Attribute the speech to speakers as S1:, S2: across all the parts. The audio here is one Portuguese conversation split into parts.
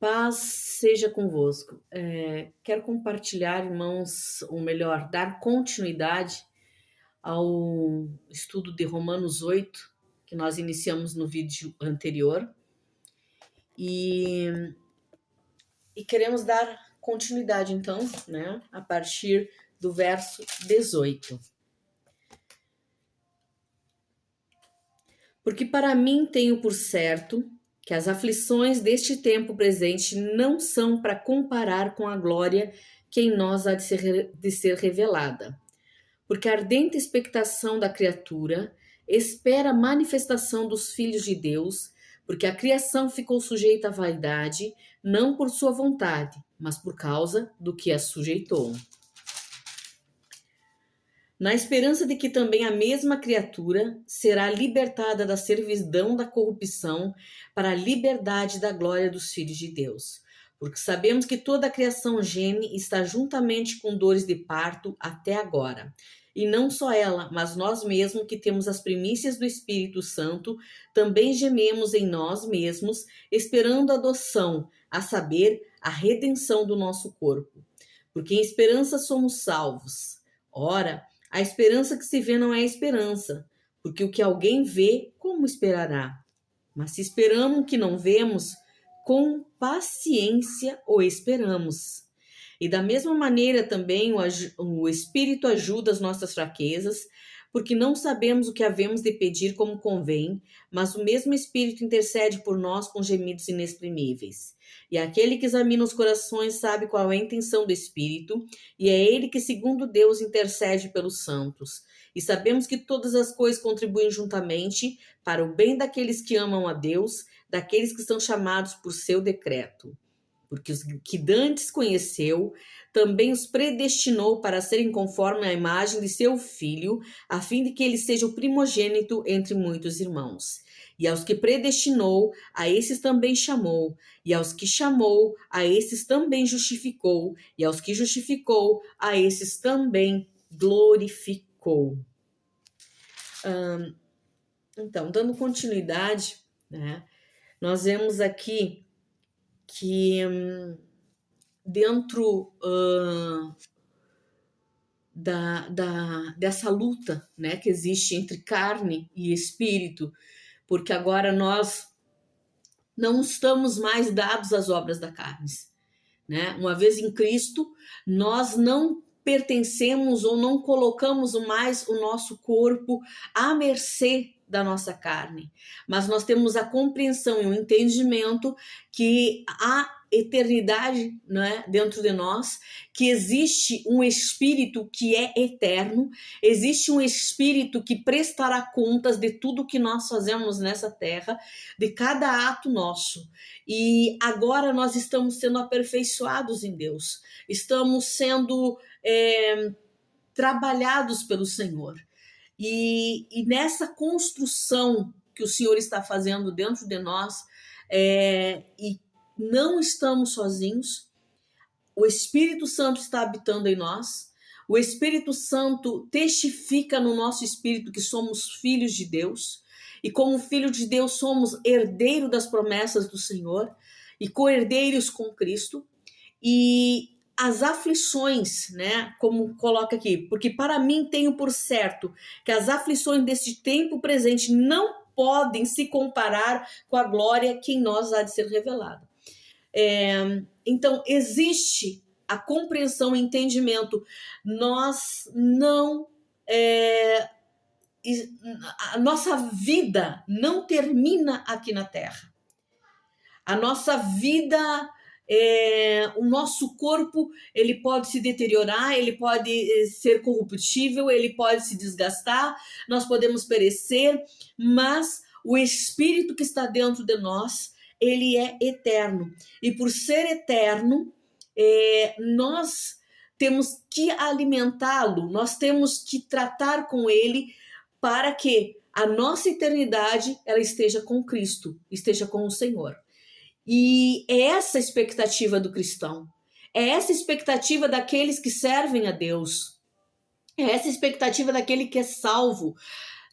S1: Paz seja convosco. Quero compartilhar, irmãos, ou melhor, dar continuidade ao estudo de Romanos 8, que nós iniciamos no vídeo anterior, e queremos dar continuidade, então, né, a partir do verso 18. Porque para mim tenho por certo que as aflições deste tempo presente não são para comparar com a glória que em nós há de ser revelada. Porque a ardente expectação da criatura espera a manifestação dos filhos de Deus, porque a criação ficou sujeita à vaidade, não por sua vontade, mas por causa do que a sujeitou. Na esperança de que também a mesma criatura será libertada da servidão da corrupção para a liberdade da glória dos filhos de Deus. Porque sabemos que toda a criação geme e está juntamente com dores de parto até agora. E não só ela, mas nós mesmos que temos as primícias do Espírito Santo, também gememos em nós mesmos, esperando a adoção, a saber, a redenção do nosso corpo. Porque em esperança somos salvos. Ora, a esperança que se vê não é esperança, porque o que alguém vê, como esperará? Mas se esperamos o que não vemos, com paciência o esperamos. E da mesma maneira também o Espírito ajuda as nossas fraquezas, porque não sabemos o que havemos de pedir como convém, mas o mesmo Espírito intercede por nós com gemidos inexprimíveis. E aquele que examina os corações sabe qual é a intenção do Espírito, e é ele que, segundo Deus, intercede pelos santos. E sabemos que todas as coisas contribuem juntamente para o bem daqueles que amam a Deus, daqueles que são chamados por seu decreto. Porque os que dantes conheceu, também os predestinou para serem conforme à imagem de seu Filho, a fim de que ele seja o primogênito entre muitos irmãos. E aos que predestinou, a esses também chamou. E aos que chamou, a esses também justificou. E aos que justificou, a esses também glorificou. Então, dando continuidade, né, nós vemos aqui que dentro dessa luta, né, que existe entre carne e espírito, porque agora nós não estamos mais dados às obras da carne, né? Uma vez em Cristo, nós não pertencemos ou não colocamos mais o nosso corpo à mercê da nossa carne, mas nós temos a compreensão e o entendimento que há eternidade, né, dentro de nós, que existe um espírito que é eterno, existe um espírito que prestará contas de tudo que nós fazemos nessa terra, de cada ato nosso. E agora nós estamos sendo aperfeiçoados em Deus, estamos sendo trabalhados pelo Senhor. E nessa construção que o Senhor está fazendo dentro de nós, e não estamos sozinhos, o Espírito Santo está habitando em nós, o Espírito Santo testifica no nosso espírito que somos filhos de Deus, e como filhos de Deus somos herdeiros das promessas do Senhor, e co-herdeiros com Cristo, e as aflições, né, como coloca aqui, porque para mim tenho por certo que as aflições deste tempo presente não podem se comparar com a glória que em nós há de ser revelada. Então, existe a compreensão e entendimento. Nós não... a nossa vida não termina aqui na Terra. A nossa vida... o nosso corpo, ele pode se deteriorar, ele pode ser corruptível, ele pode se desgastar, nós podemos perecer, mas o Espírito que está dentro de nós, ele é eterno. E por ser eterno, nós temos que alimentá-lo, nós temos que tratar com ele para que a nossa eternidade ela esteja com Cristo, esteja com o Senhor. E é essa a expectativa do cristão, é essa a expectativa daqueles que servem a Deus, é essa a expectativa daquele que é salvo,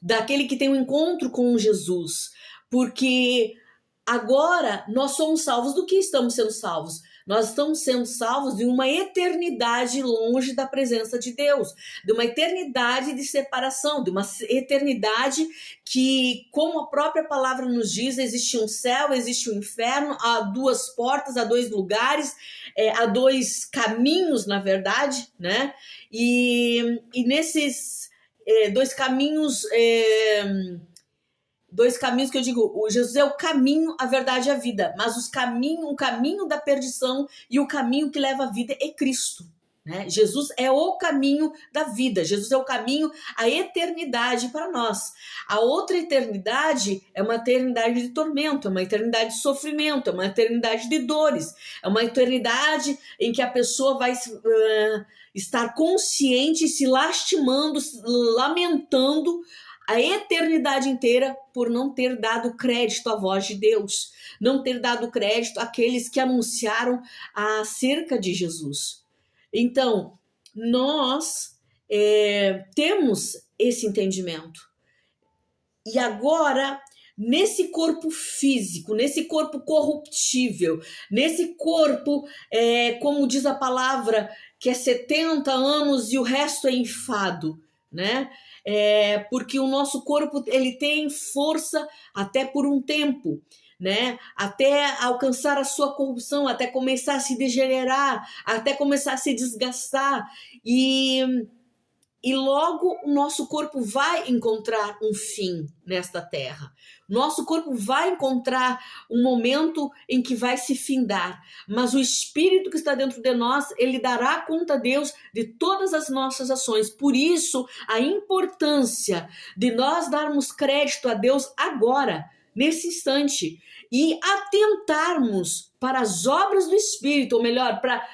S1: daquele que tem um encontro com Jesus, porque agora nós somos salvos. Do que estamos sendo salvos? Nós estamos sendo salvos de uma eternidade longe da presença de Deus, de uma eternidade de separação, de uma eternidade que, como a própria palavra nos diz, existe um céu, existe um inferno, há duas portas, há dois lugares, há dois caminhos, na verdade, né? E nesses dois caminhos... Dois caminhos que eu digo, o Jesus é o caminho, a verdade e a vida, mas o caminho da perdição e o caminho que leva à vida é Cristo, né? Jesus é o caminho da vida, Jesus é o caminho, a eternidade para nós. A outra eternidade é uma eternidade de tormento, é uma eternidade de sofrimento, é uma eternidade de dores, é uma eternidade em que a pessoa vai estar consciente, se lastimando, lamentando a eternidade inteira por não ter dado crédito à voz de Deus, não ter dado crédito àqueles que anunciaram acerca de Jesus. Então, nós temos esse entendimento. E agora, nesse corpo físico, nesse corpo corruptível, nesse corpo, como diz a palavra, que é 70 anos e o resto é enfado, né? Porque o nosso corpo ele tem força até por um tempo, né? Até alcançar a sua corrupção, até começar a se degenerar, até começar a se desgastar e logo o nosso corpo vai encontrar um fim nesta terra. Nosso corpo vai encontrar um momento em que vai se findar, mas o Espírito que está dentro de nós, ele dará conta a Deus de todas as nossas ações. Por isso, a importância de nós darmos crédito a Deus agora, nesse instante, e atentarmos para as obras do Espírito, ou melhor, para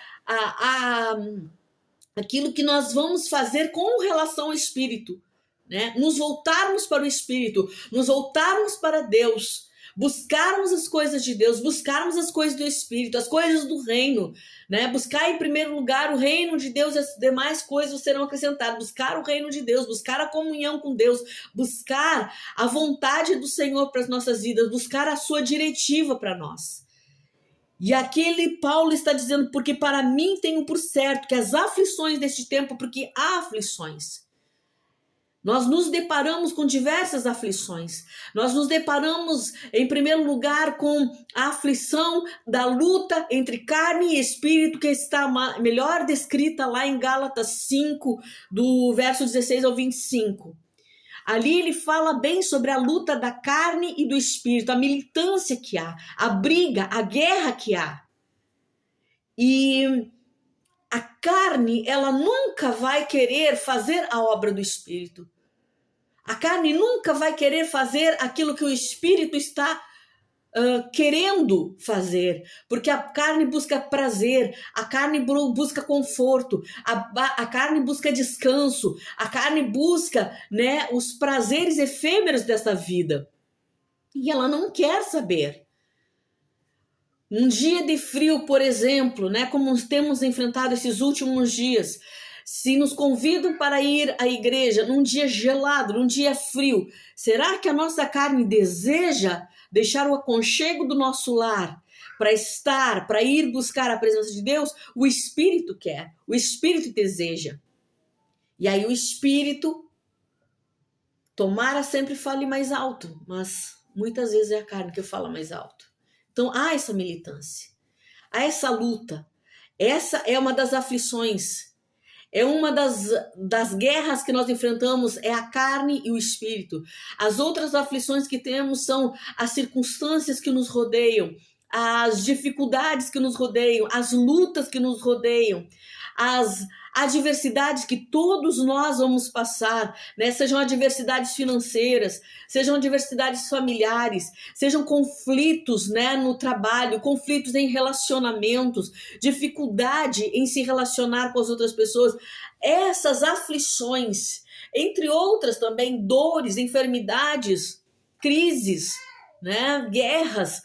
S1: aquilo que nós vamos fazer com relação ao Espírito, né? Nos voltarmos para o Espírito, nos voltarmos para Deus, buscarmos as coisas de Deus, buscarmos as coisas do Espírito, as coisas do reino, né? Buscar em primeiro lugar o reino de Deus e as demais coisas serão acrescentadas. Buscar o reino de Deus, buscar a comunhão com Deus, buscar a vontade do Senhor para as nossas vidas, buscar a sua diretiva para nós. E aquele Paulo está dizendo, porque para mim tenho por certo que as aflições deste tempo, porque há aflições. Nós nos deparamos com diversas aflições. Nós nos deparamos, em primeiro lugar, com a aflição da luta entre carne e espírito, que está melhor descrita lá em Gálatas 5, do verso 16 ao 25. Ali ele fala bem sobre a luta da carne e do espírito, a militância que há, a briga, a guerra que há. E a carne, ela nunca vai querer fazer a obra do espírito. A carne nunca vai querer fazer aquilo que o espírito está querendo fazer, porque a carne busca prazer, a carne busca conforto, a carne busca descanso, a carne busca, né, os prazeres efêmeros dessa vida, e ela não quer saber. Um dia de frio, por exemplo, né, como temos enfrentado esses últimos dias, se nos convidam para ir à igreja num dia gelado, num dia frio, será que a nossa carne deseja deixar o aconchego do nosso lar para ir buscar a presença de Deus? O Espírito quer, o Espírito deseja. E aí o Espírito, tomara sempre fale mais alto, mas muitas vezes é a carne que fala mais alto. Então há essa militância, há essa luta. Essa é uma das aflições. É uma das guerras que nós enfrentamos, é a carne e o espírito. As outras aflições que temos são as circunstâncias que nos rodeiam, as dificuldades que nos rodeiam, as lutas que nos rodeiam, as adversidades que todos nós vamos passar, né? Sejam adversidades financeiras, sejam adversidades familiares, sejam conflitos, né, no trabalho, conflitos em relacionamentos, dificuldade em se relacionar com as outras pessoas. Essas aflições, entre outras também, dores, enfermidades, crises, né, guerras,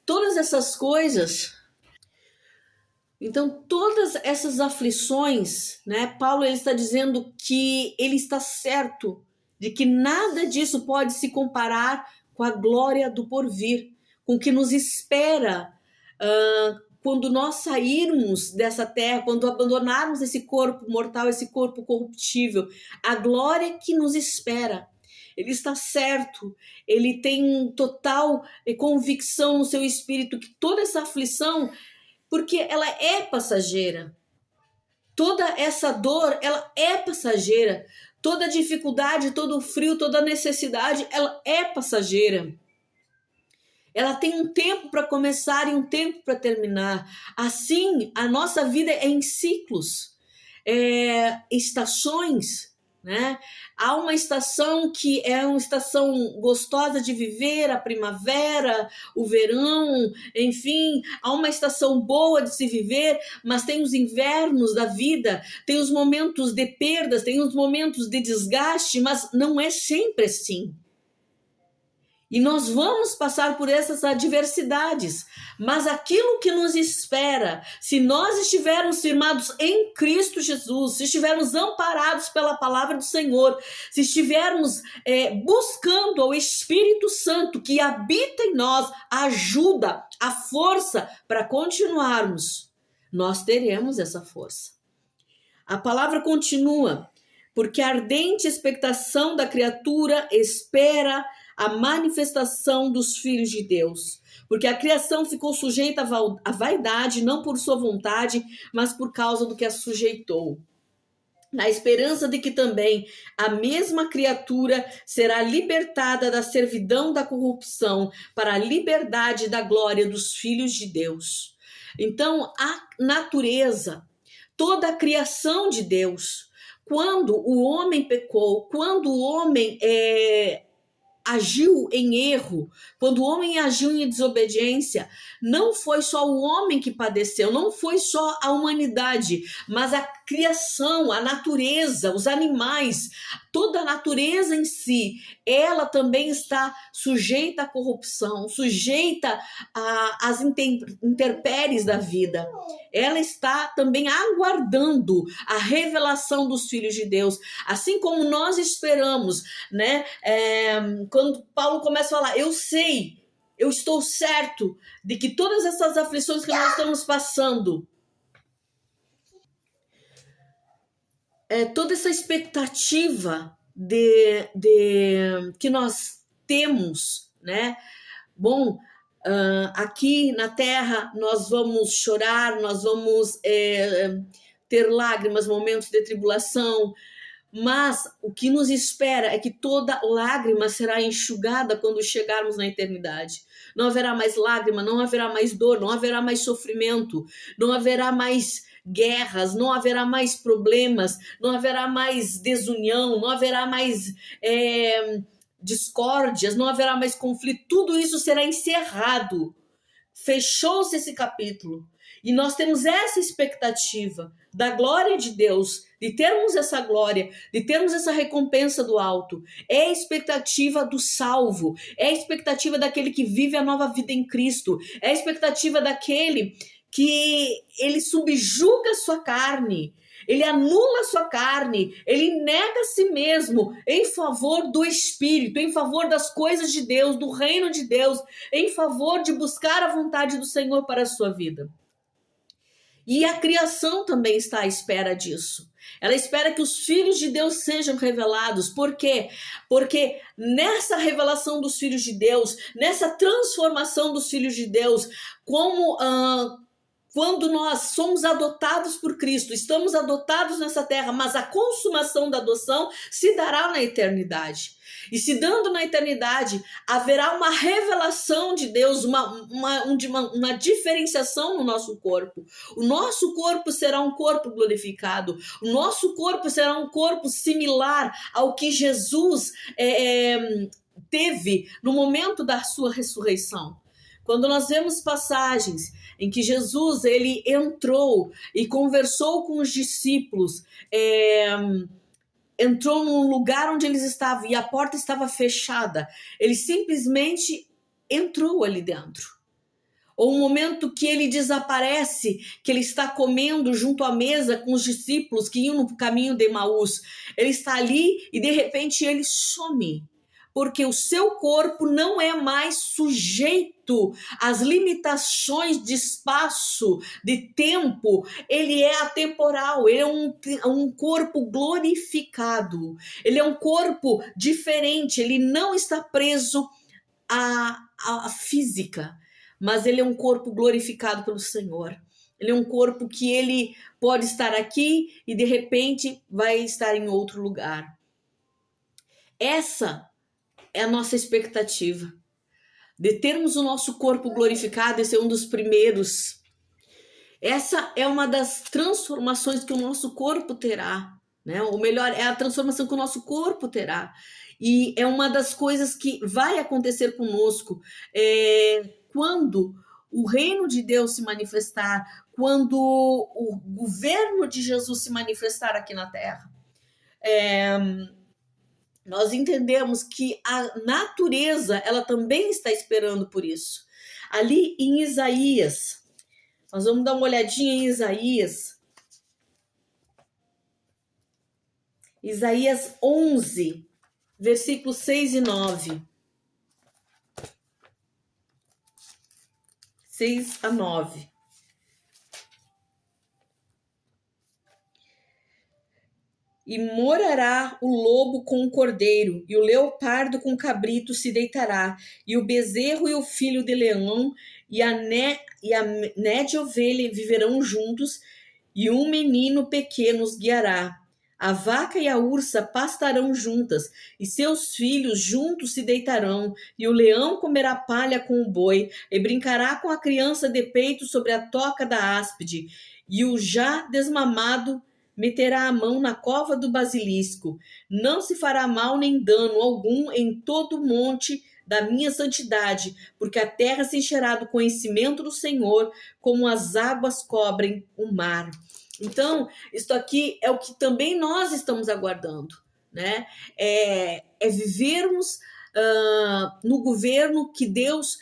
S1: todas essas coisas. Então, todas essas aflições, né, Paulo ele está dizendo que ele está certo de que nada disso pode se comparar com a glória do porvir, com o que nos espera quando nós sairmos dessa terra, quando abandonarmos esse corpo mortal, esse corpo corruptível, a glória que nos espera. Ele está certo, ele tem total convicção no seu espírito que toda essa aflição, porque ela é passageira. Toda essa dor, ela é passageira. Toda dificuldade, todo frio, toda necessidade, ela é passageira. Ela tem um tempo para começar e um tempo para terminar. Assim, a nossa vida é em ciclos, estações, né? Há uma estação que é uma estação gostosa de viver, a primavera, o verão, enfim, há uma estação boa de se viver, mas tem os invernos da vida, tem os momentos de perdas, tem os momentos de desgaste, mas não é sempre assim. E nós vamos passar por essas adversidades, mas aquilo que nos espera, se nós estivermos firmados em Cristo Jesus, se estivermos amparados pela palavra do Senhor, se estivermos buscando ao Espírito Santo que habita em nós, a ajuda, a força para continuarmos, nós teremos essa força. A palavra continua, porque a ardente expectação da criatura espera a manifestação dos filhos de Deus, porque a criação ficou sujeita à vaidade, não por sua vontade, mas por causa do que a sujeitou, na esperança de que também a mesma criatura será libertada da servidão da corrupção para a liberdade da glória dos filhos de Deus. Então, a natureza, toda a criação de Deus, quando o homem pecou, quando o homem agiu em erro, quando o homem agiu em desobediência, não foi só o homem que padeceu, não foi só a humanidade, mas a criação, a natureza, os animais, toda a natureza em si, ela também está sujeita à corrupção, sujeita às intempéries da vida. Ela está também aguardando a revelação dos filhos de Deus, assim como nós esperamos, né? Quando Paulo começa a falar, eu sei, eu estou certo de que todas essas aflições que nós estamos passando, toda essa expectativa que nós temos, né? Bom, aqui na terra nós vamos chorar, nós vamos ter lágrimas, momentos de tribulação, mas o que nos espera é que toda lágrima será enxugada quando chegarmos na eternidade. Não haverá mais lágrima, não haverá mais dor, não haverá mais sofrimento, não haverá mais guerras, não haverá mais problemas, não haverá mais desunião, não haverá mais discórdias, não haverá mais conflito. Tudo isso será encerrado. Fechou-se esse capítulo. E nós temos essa expectativa da glória de Deus, de termos essa glória, de termos essa recompensa do alto. É a expectativa do salvo, é a expectativa daquele que vive a nova vida em Cristo, é a expectativa daquele que ele subjuga a sua carne, ele anula a sua carne, ele nega a si mesmo em favor do Espírito, em favor das coisas de Deus, do reino de Deus, em favor de buscar a vontade do Senhor para a sua vida. E a criação também está à espera disso. Ela espera que os filhos de Deus sejam revelados. Por quê? Porque nessa revelação dos filhos de Deus, nessa transformação dos filhos de Deus, quando nós somos adotados por Cristo, estamos adotados nessa terra, mas a consumação da adoção se dará na eternidade. E se dando na eternidade, haverá uma revelação de Deus, uma diferenciação no nosso corpo. O nosso corpo será um corpo glorificado. O nosso corpo será um corpo similar ao que Jesus teve no momento da sua ressurreição. Quando nós vemos passagens em que Jesus ele entrou e conversou com os discípulos, entrou num lugar onde eles estavam e a porta estava fechada, ele simplesmente entrou ali dentro. Ou um momento que ele desaparece, que ele está comendo junto à mesa com os discípulos que iam no caminho de Emaús, ele está ali e de repente ele some. porque o seu corpo não é mais sujeito às limitações de espaço, de tempo. Ele é atemporal, ele é um corpo glorificado, ele é um corpo diferente, ele não está preso à física, mas ele é um corpo glorificado pelo Senhor. Ele é um corpo que ele pode estar aqui e de repente vai estar em outro lugar. Essa é a nossa expectativa, de termos o nosso corpo glorificado. Esse é um dos primeiros. Essa é uma das transformações que o nosso corpo terá, né? Ou melhor, é a transformação que o nosso corpo terá. E é uma das coisas que vai acontecer conosco quando o reino de Deus se manifestar, quando o governo de Jesus se manifestar aqui na Terra. Nós entendemos que a natureza, ela também está esperando por isso. Ali em Isaías, nós vamos dar uma olhadinha em Isaías. Isaías 11, versículos 6 e 9. 6 a 9. E morará o lobo com o cordeiro, e o leopardo com o cabrito se deitará, e o bezerro e o filho de leão e a né de ovelha viverão juntos, e um menino pequeno os guiará. A vaca e a ursa pastarão juntas, e seus filhos juntos se deitarão, e o leão comerá palha com o boi, e brincará com a criança de peito sobre a toca da áspide, e o já desmamado meterá a mão na cova do basilisco. Não se fará mal nem dano algum em todo o monte da minha santidade, porque a terra se encherá do conhecimento do Senhor, como as águas cobrem o mar. Então, isto aqui é o que também nós estamos aguardando, né? É vivermos no governo que Deus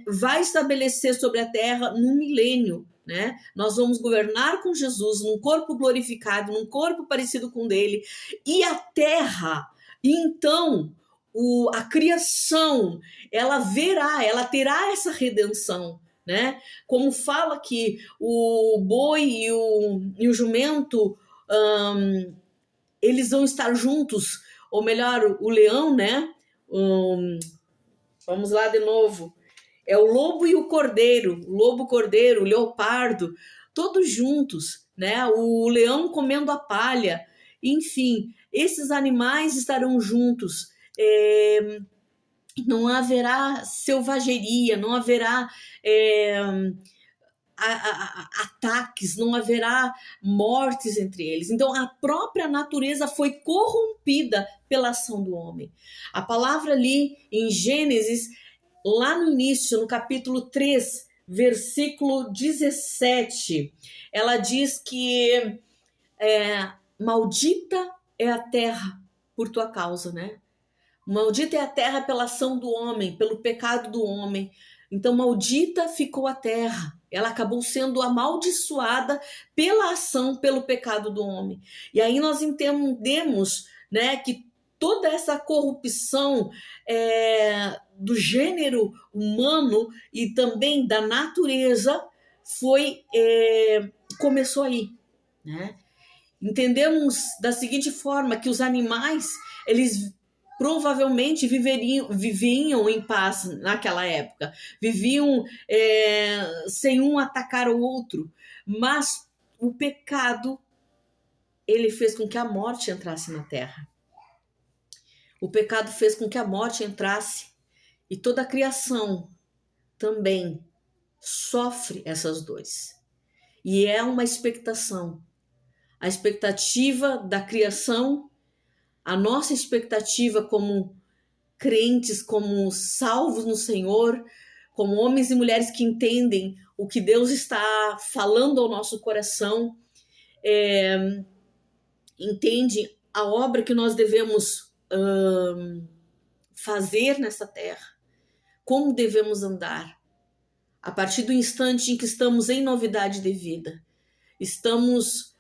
S1: vai estabelecer sobre a terra no milênio, né? Nós vamos governar com Jesus num corpo glorificado, num corpo parecido com o dele, e a terra, então a criação, ela terá essa redenção, né? Como fala que o boi e o jumento, eles vão estar juntos, ou melhor, o leão, né? Vamos lá de novo. É o lobo e o cordeiro, o leopardo, todos juntos, né? O leão comendo a palha, enfim, esses animais estarão juntos. Não haverá selvageria, não haverá ataques, não haverá mortes entre eles. Então, a própria natureza foi corrompida pela ação do homem. A palavra ali em Gênesis, lá no início, no capítulo 3, versículo 17, ela diz que maldita é a terra por tua causa, né? Maldita é a terra pela ação do homem, pelo pecado do homem. Então, maldita ficou a terra. Ela acabou sendo amaldiçoada pela ação, pelo pecado do homem. E aí nós entendemos, né, que toda essa corrupção do gênero humano e também da natureza começou aí, né? Entendemos da seguinte forma, que os animais, eles provavelmente viviam em paz naquela época, viviam sem um atacar o outro, mas o pecado, ele fez com que a morte entrasse na terra. O pecado fez com que a morte entrasse, e toda a criação também sofre essas dores. E é uma expectação, a expectativa da criação, a nossa expectativa como crentes, como salvos no Senhor, como homens e mulheres que entendem o que Deus está falando ao nosso coração, entende a obra que nós devemos fazer nessa terra, como devemos andar, a partir do instante em que estamos em novidade de vida, estamos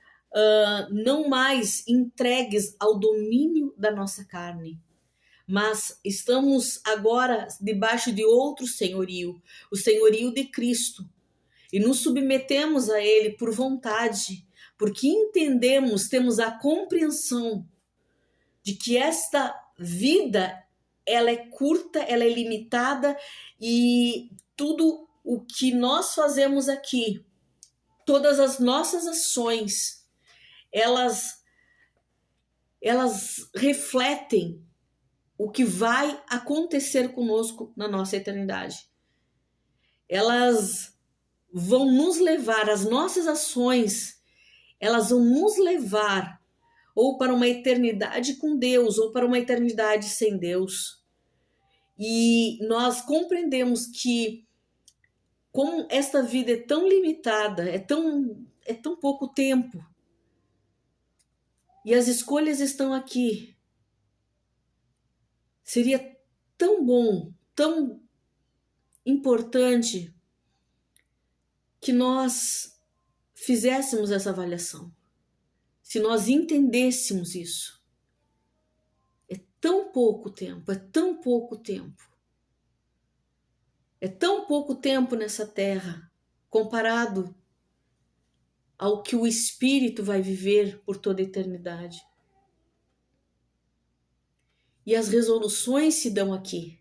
S1: não mais entregues ao domínio da nossa carne, mas estamos agora debaixo de outro senhorio, o senhorio de Cristo, e nos submetemos a Ele por vontade, porque entendemos, temos a compreensão de que esta vida, ela é curta, ela é limitada, e tudo o que nós fazemos aqui, todas as nossas ações, elas refletem o que vai acontecer conosco na nossa eternidade. Elas vão nos levar, as nossas ações, elas vão nos levar ou para uma eternidade com Deus, ou para uma eternidade sem Deus. E nós compreendemos que, como esta vida é tão limitada, é tão pouco tempo, e as escolhas estão aqui, seria tão bom, tão importante que nós fizéssemos essa avaliação. Se nós entendêssemos isso. É tão pouco tempo, é tão pouco tempo. É tão pouco tempo nessa terra, comparado ao que o Espírito vai viver por toda a eternidade. E as resoluções se dão aqui.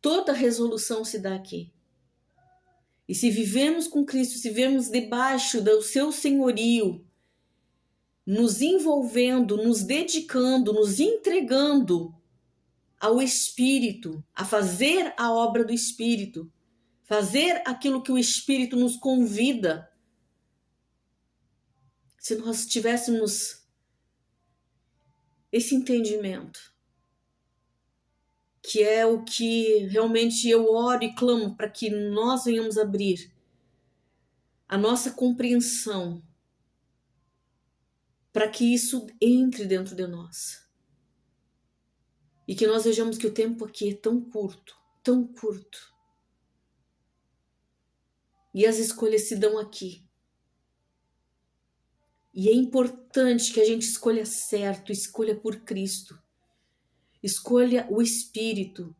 S1: Toda resolução se dá aqui. E se vivemos com Cristo, se vivemos debaixo do seu senhorio, nos envolvendo, nos dedicando, nos entregando ao Espírito, a fazer a obra do Espírito, fazer aquilo que o Espírito nos convida. Se nós tivéssemos esse entendimento, que é o que realmente eu oro e clamo para que nós venhamos abrir a nossa compreensão, para que isso entre dentro de nós. E que nós vejamos que o tempo aqui é tão curto, tão curto. E as escolhas se dão aqui. E é importante que a gente escolha certo, escolha por Cristo. Escolha o Espírito.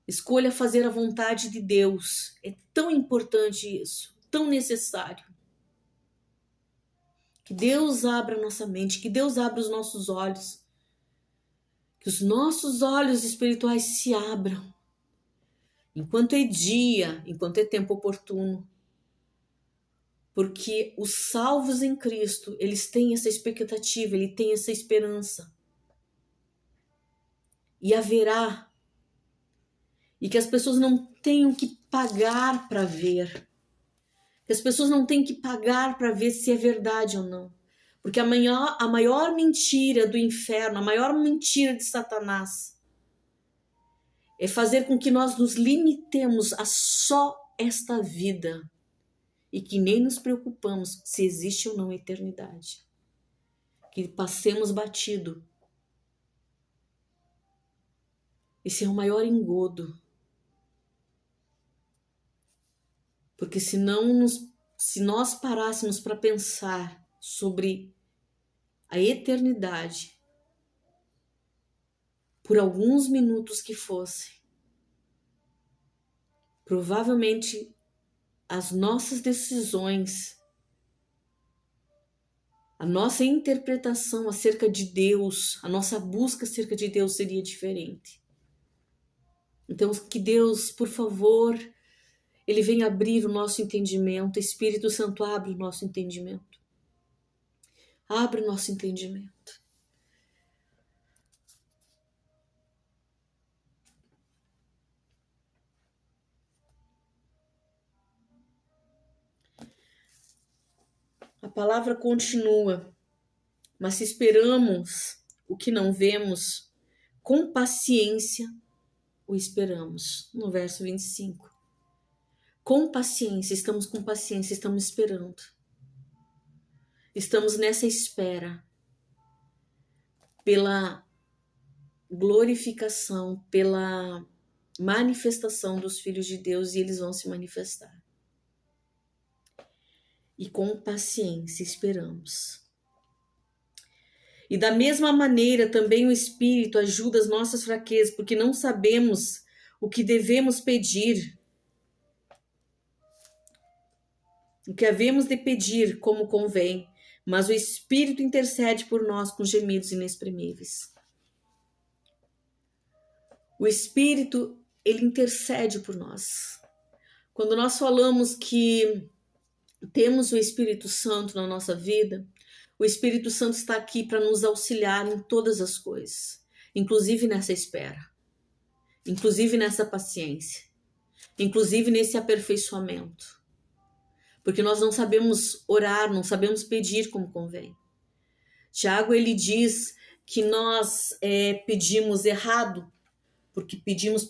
S1: Escolha fazer a vontade de Deus. É tão importante isso, tão necessário. Que Deus abra a nossa mente, que Deus abra os nossos olhos. Que os nossos olhos espirituais se abram. Enquanto é dia, enquanto é tempo oportuno. Porque os salvos em Cristo, eles têm essa expectativa, eles têm essa esperança. E haverá. E que as pessoas não tenham que pagar para ver. Que as pessoas não tenham que pagar para ver se é verdade ou não. Porque a maior mentira do inferno, a maior mentira de Satanás, é fazer com que nós nos limitemos a só esta vida. E que nem nos preocupamos se existe ou não a eternidade. Que passemos batido. Esse é o maior engodo. Porque se nós parássemos para pensar sobre a eternidade, por alguns minutos que fosse, provavelmente as nossas decisões, a nossa interpretação acerca de Deus, a nossa busca acerca de Deus seria diferente. Então, que Deus, por favor, Ele venha abrir o nosso entendimento. Espírito Santo, abre o nosso entendimento. Abre o nosso entendimento. A palavra continua, mas se esperamos o que não vemos, com paciência o esperamos. No verso 25. Com paciência, estamos com paciência, estamos esperando. Estamos nessa espera pela glorificação, pela manifestação dos filhos de Deus, e eles vão se manifestar. E com paciência esperamos. E da mesma maneira também o Espírito ajuda as nossas fraquezas, porque não sabemos o que devemos pedir, o que havemos de pedir como convém, mas o Espírito intercede por nós com gemidos inexprimíveis. O Espírito, ele intercede por nós. Quando nós falamos que temos o Espírito Santo na nossa vida, o Espírito Santo está aqui para nos auxiliar em todas as coisas, inclusive nessa espera, inclusive nessa paciência, inclusive nesse aperfeiçoamento. Porque nós não sabemos orar, não sabemos pedir como convém. Tiago, ele diz que nós pedimos errado, porque pedimos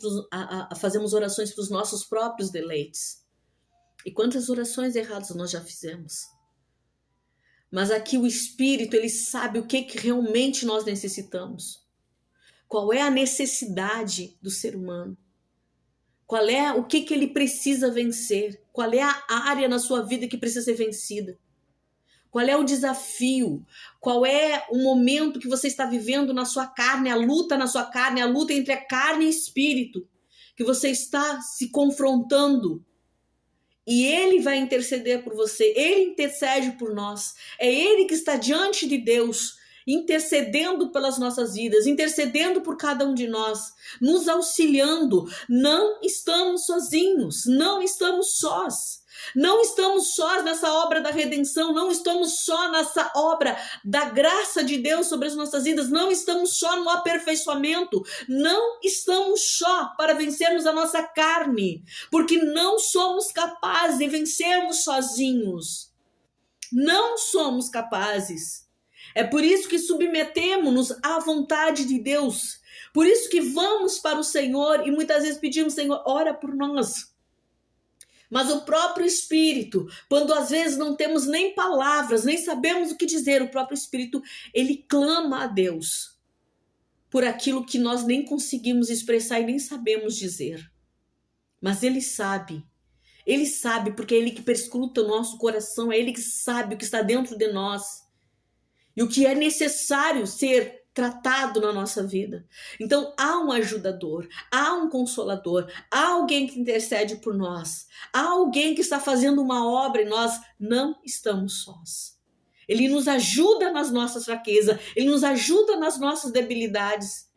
S1: fazemos orações para os nossos próprios deleites. E quantas orações erradas nós já fizemos? Mas aqui o Espírito, ele sabe o que realmente nós necessitamos. Qual é a necessidade do ser humano? Qual é o que ele precisa vencer? Qual é a área na sua vida que precisa ser vencida? Qual é o desafio? Qual é o momento que você está vivendo na sua carne, a luta na sua carne, a luta entre a carne e espírito, que você está se confrontando? E ele vai interceder por você, ele intercede por nós. É ele que está diante de Deus, intercedendo pelas nossas vidas, intercedendo por cada um de nós, nos auxiliando. Não estamos sozinhos, não estamos sós. Não estamos sós nessa obra da redenção, não estamos só nessa obra da graça de Deus sobre as nossas vidas, não estamos só no aperfeiçoamento, não estamos só para vencermos a nossa carne, porque não somos capazes de vencermos sozinhos. Não somos capazes. É por isso que submetemos-nos à vontade de Deus, por isso que vamos para o Senhor e muitas vezes pedimos: Senhor, ora por nós. Mas o próprio Espírito, quando às vezes não temos nem palavras, nem sabemos o que dizer, o próprio Espírito, ele clama a Deus por aquilo que nós nem conseguimos expressar e nem sabemos dizer. Mas ele sabe porque é ele que perscruta o nosso coração, é ele que sabe o que está dentro de nós e o que é necessário ser tratado na nossa vida. Então há um ajudador, há um consolador, há alguém que intercede por nós, há alguém que está fazendo uma obra e nós não estamos sós. Ele nos ajuda nas nossas fraquezas, ele nos ajuda nas nossas debilidades,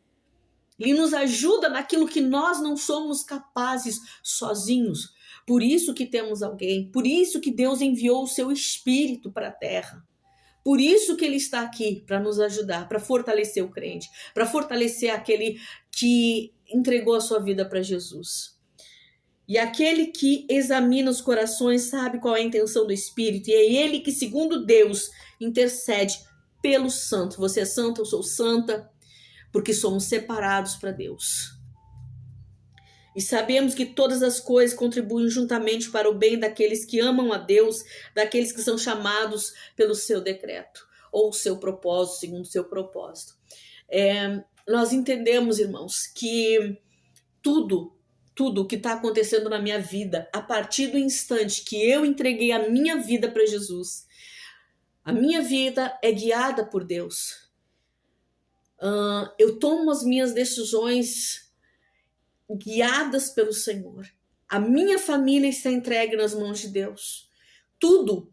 S1: ele nos ajuda naquilo que nós não somos capazes sozinhos. Por isso que temos alguém, por isso que Deus enviou o seu Espírito para a terra. Por isso que ele está aqui, para nos ajudar, para fortalecer o crente, para fortalecer aquele que entregou a sua vida para Jesus. E aquele que examina os corações sabe qual é a intenção do Espírito, e é ele que, segundo Deus, intercede pelo santo. Você é santa, eu sou santa, porque somos separados para Deus. E sabemos que todas as coisas contribuem juntamente para o bem daqueles que amam a Deus, daqueles que são chamados pelo seu decreto, ou seu propósito, segundo o seu propósito. Nós entendemos, irmãos, que tudo que está acontecendo na minha vida, a partir do instante que eu entreguei a minha vida para Jesus, a minha vida é guiada por Deus. Eu tomo as minhas decisões guiadas pelo Senhor. A minha família está entregue nas mãos de Deus. Tudo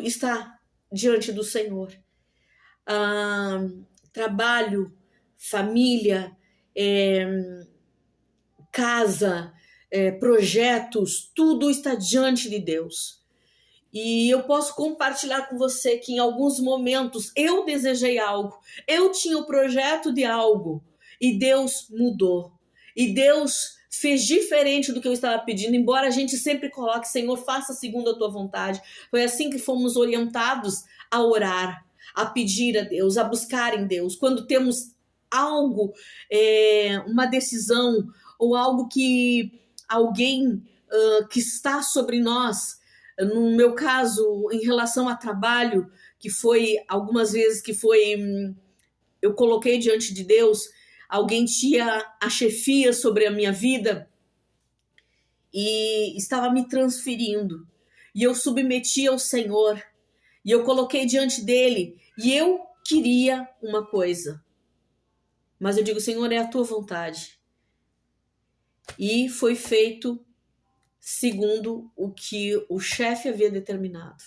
S1: está diante do Senhor. Trabalho, família, casa, projetos, tudo está diante de Deus. E eu posso compartilhar com você que em alguns momentos eu desejei algo, eu tinha o projeto de algo, e Deus mudou. E Deus fez diferente do que eu estava pedindo, embora a gente sempre coloque: Senhor, faça segundo a tua vontade. Foi assim que fomos orientados a orar, a pedir a Deus, a buscar em Deus. Quando temos algo, uma decisão, ou algo que alguém que está sobre nós, no meu caso, em relação a trabalho, que foi algumas vezes eu coloquei diante de Deus. Alguém tinha a chefia sobre a minha vida e estava me transferindo. E eu submeti ao Senhor. E eu coloquei diante dele. E eu queria uma coisa, mas eu digo, Senhor, é a tua vontade. E foi feito segundo o que o chefe havia determinado.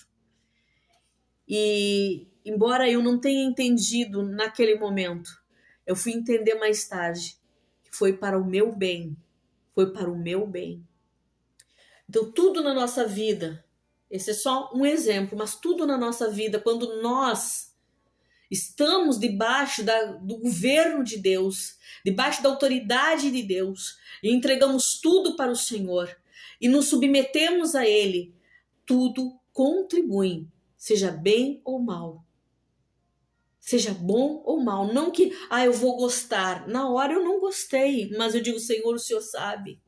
S1: E, embora eu não tenha entendido naquele momento, eu fui entender mais tarde que foi para o meu bem. Foi para o meu bem. Então, tudo na nossa vida, esse é só um exemplo, mas tudo na nossa vida, quando nós estamos debaixo do governo de Deus, debaixo da autoridade de Deus, e entregamos tudo para o Senhor, e nos submetemos a Ele, tudo contribui, seja bem ou mal. Seja bom ou mal. Não que, eu vou gostar. Na hora eu não gostei, mas eu digo, Senhor, o Senhor sabe.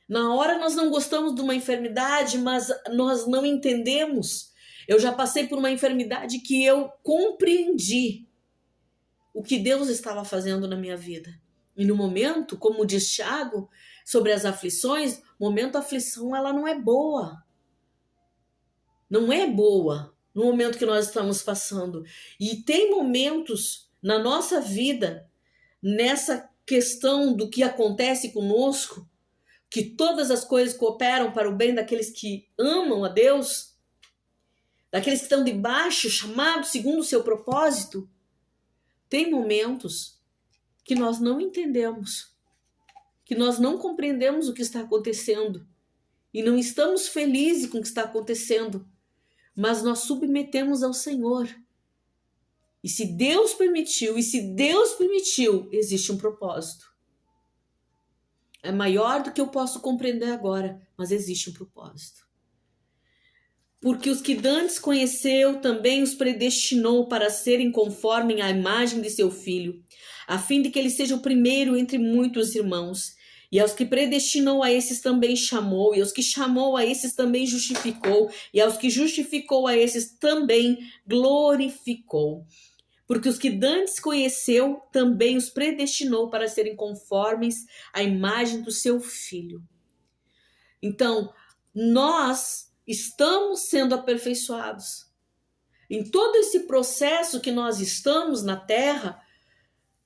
S1: Na hora nós não gostamos de uma enfermidade, mas nós não entendemos. Eu já passei por uma enfermidade que eu compreendi o que Deus estava fazendo na minha vida. E no momento, como diz Tiago, sobre as aflições, momento da aflição ela não é boa. Não é boa no momento que nós estamos passando. E tem momentos na nossa vida, nessa questão do que acontece conosco, que todas as coisas cooperam para o bem daqueles que amam a Deus, daqueles que estão debaixo, chamados segundo o seu propósito. Tem momentos que nós não entendemos, que nós não compreendemos o que está acontecendo e não estamos felizes com o que está acontecendo, mas nós submetemos ao Senhor. E se Deus permitiu, existe um propósito. É maior do que eu posso compreender agora, mas existe um propósito. Porque os que dantes conheceu, também os predestinou para serem conforme à imagem de seu Filho, a fim de que ele seja o primeiro entre muitos irmãos. E aos que predestinou, a esses também chamou, e aos que chamou, a esses também justificou, e aos que justificou, a esses também glorificou. Porque os que dantes conheceu, também os predestinou para serem conformes à imagem do seu Filho. Então, nós estamos sendo aperfeiçoados. Em todo esse processo que nós estamos na Terra,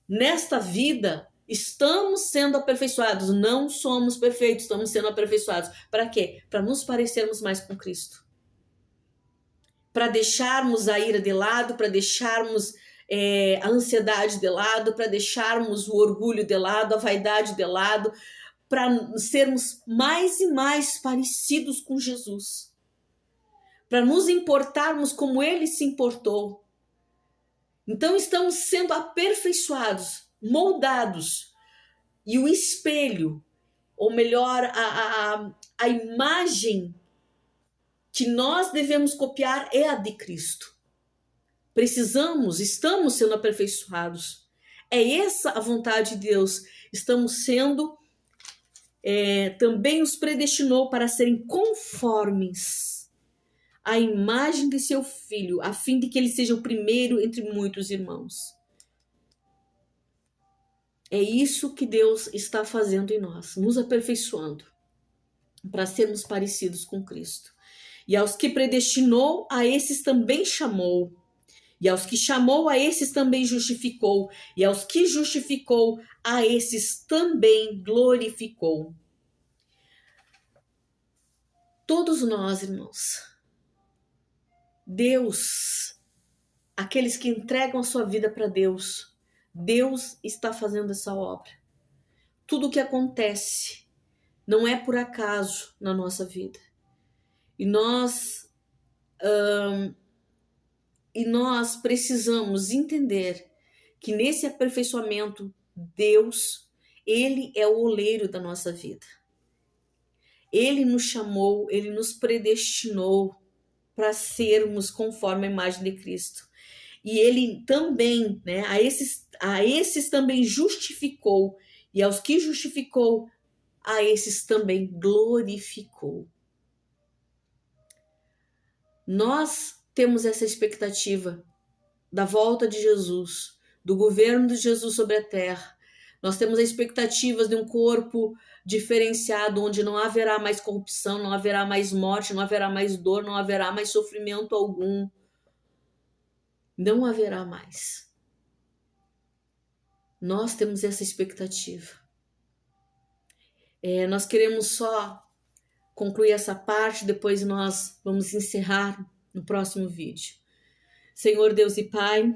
S1: nesta vida, estamos sendo aperfeiçoados. Não somos perfeitos, estamos sendo aperfeiçoados. Para quê? Para nos parecermos mais com Cristo. Para deixarmos a ira de lado, para deixarmos a ansiedade de lado, para deixarmos o orgulho de lado, a vaidade de lado, para sermos mais e mais parecidos com Jesus. Para nos importarmos como Ele se importou. Então estamos sendo aperfeiçoados, moldados. E o espelho, ou melhor, a imagem que nós devemos copiar é a de Cristo. Estamos sendo aperfeiçoados. É essa a vontade de Deus. Estamos sendo, também os predestinou para serem conformes à imagem de seu Filho, a fim de que ele seja o primeiro entre muitos irmãos. É isso que Deus está fazendo em nós, nos aperfeiçoando, para sermos parecidos com Cristo. E aos que predestinou, a esses também chamou. E aos que chamou, a esses também justificou. E aos que justificou, a esses também glorificou. Todos nós, irmãos, Deus, aqueles que entregam a sua vida para Deus, Deus está fazendo essa obra. Tudo o que acontece não é por acaso na nossa vida. E nós precisamos entender que nesse aperfeiçoamento, Deus, Ele é o oleiro da nossa vida. Ele nos chamou, Ele nos predestinou para sermos conforme a imagem de Cristo. E Ele também, a esses também justificou. E aos que justificou, a esses também glorificou. Nós temos essa expectativa da volta de Jesus, do governo de Jesus sobre a terra. Nós temos a expectativa de um corpo diferenciado, onde não haverá mais corrupção, não haverá mais morte, não haverá mais dor, não haverá mais sofrimento algum. Não haverá mais. Nós temos essa expectativa. Nós queremos só concluir essa parte, depois nós vamos encerrar no próximo vídeo. Senhor Deus e Pai,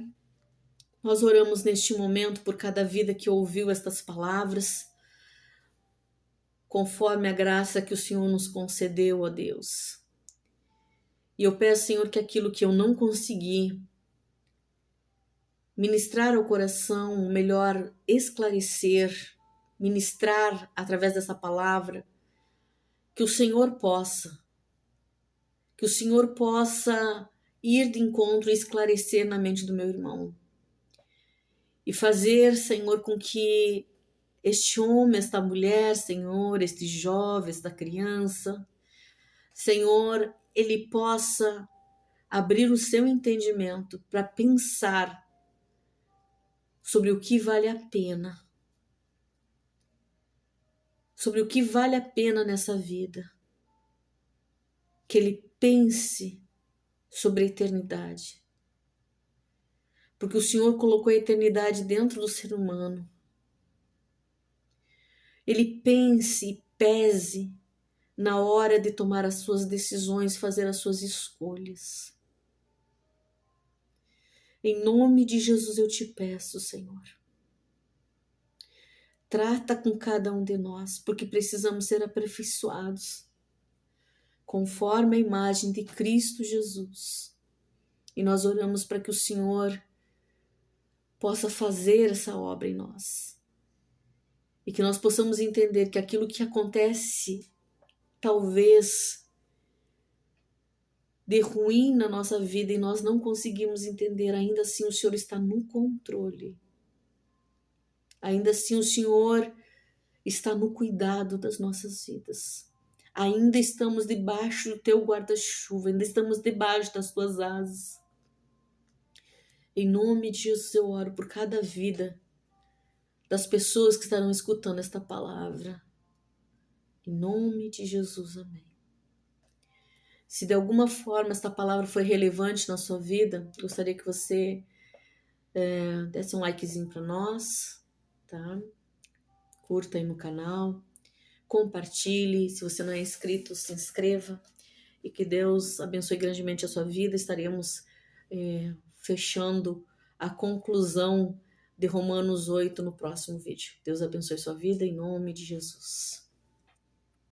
S1: nós oramos neste momento por cada vida que ouviu estas palavras, conforme a graça que o Senhor nos concedeu, ó Deus. E eu peço, Senhor, que aquilo que eu não consegui ministrar ao coração, melhor esclarecer, ministrar através dessa palavra, que o Senhor possa ir de encontro e esclarecer na mente do meu irmão. E fazer, Senhor, com que este homem, esta mulher, Senhor, este jovem, esta criança, Senhor, ele possa abrir o seu entendimento para pensar sobre o que vale a pena. Sobre o que vale a pena nessa vida. Que ele pense sobre a eternidade. Porque o Senhor colocou a eternidade dentro do ser humano. Ele pense e pese na hora de tomar as suas decisões, fazer as suas escolhas. Em nome de Jesus eu te peço, Senhor. Trata com cada um de nós, porque precisamos ser aperfeiçoados, conforme a imagem de Cristo Jesus. E nós oramos para que o Senhor possa fazer essa obra em nós. E que nós possamos entender que aquilo que acontece, talvez, de ruim na nossa vida e nós não conseguimos entender, ainda assim o Senhor está no controle. Ainda assim o Senhor está no cuidado das nossas vidas. Ainda estamos debaixo do teu guarda-chuva, ainda estamos debaixo das tuas asas. Em nome de Jesus eu oro por cada vida das pessoas que estarão escutando esta palavra. Em nome de Jesus, amém. Se de alguma forma esta palavra foi relevante na sua vida, gostaria que você desse um likezinho para nós, tá? Curta aí no canal, compartilhe. Se você não é inscrito, se inscreva. E que Deus abençoe grandemente a sua vida. Estaremos fechando a conclusão de Romanos 8 no próximo vídeo. Deus abençoe sua vida em nome de Jesus.